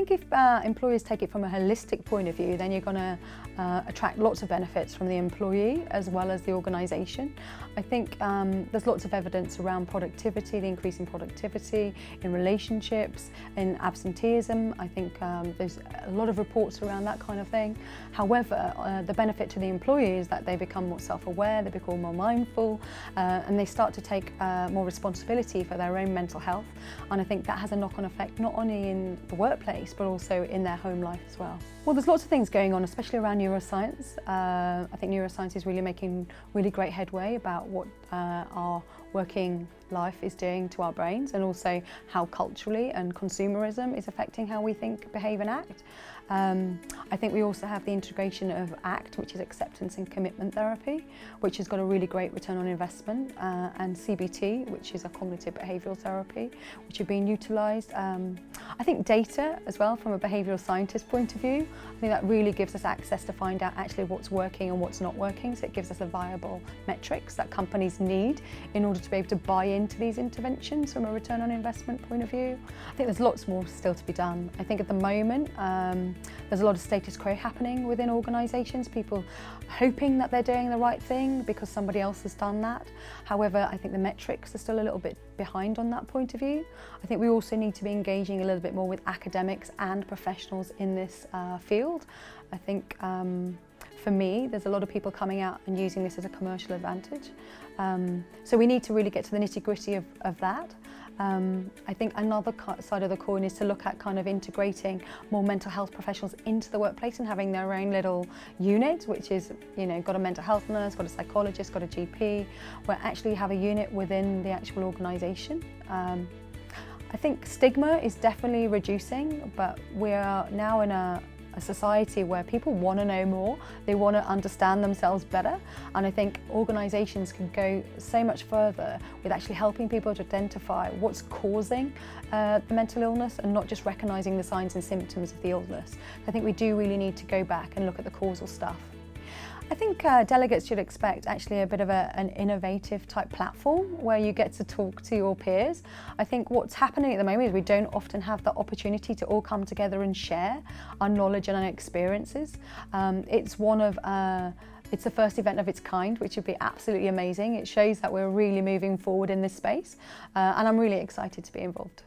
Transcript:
think if employers take it from a holistic point of view, then you're going to attract lots of benefits from the employee as well as the organisation. I think there's lots of evidence around productivity, the increase in productivity, in relationships, in absenteeism. I think there's a lot of reports around that kind of thing. However, the benefit to the employee is that they become more self-aware, they become more mindful, and they start to take more responsibility for their own mental health. And I think that has a knock-on effect not only in the workplace but also in their home life as well. Well, there's lots of things going on, especially around neuroscience. I think neuroscience is really making really great headway about what our working life is doing to our brains, and also how culturally and consumerism is affecting how we think, behave and act. I think we also have the integration of ACT, which is acceptance and commitment therapy, which has got a really great return on investment, and CBT, which is a cognitive behavioural therapy, which are being utilised. I think data as well, from a behavioural scientist point of view, I think that really gives us access to find out actually what's working and what's not working, so it gives us a viable metrics that companies need in order to be able to buy into these interventions from a return on investment point of view. I think there's lots more still to be done. I think at the moment there's a lot of status quo happening within organisations, people hoping that they're doing the right thing because somebody else has done that. However, I think the metrics are still a little bit behind on that point of view. I think we also need to be engaging a little bit more with academics and professionals in this field. I think for me, there's a lot of people coming out and using this as a commercial advantage. So we need to really get to the nitty-gritty of that. I think another side of the coin is to look at kind of integrating more mental health professionals into the workplace and having their own little unit, which is, you know, got a mental health nurse, got a psychologist, got a GP, where actually have a unit within the actual organisation. I think stigma is definitely reducing, but we are now in a society where people want to know more, they want to understand themselves better, and I think organisations can go so much further with actually helping people to identify what's causing the mental illness and not just recognising the signs and symptoms of the illness. I think we do really need to go back and look at the causal stuff. I think delegates should expect actually a bit of an innovative type platform where you get to talk to your peers. I think what's happening at the moment is we don't often have the opportunity to all come together and share our knowledge and our experiences. It's the first event of its kind, which would be absolutely amazing. It shows that we're really moving forward in this space, and I'm really excited to be involved.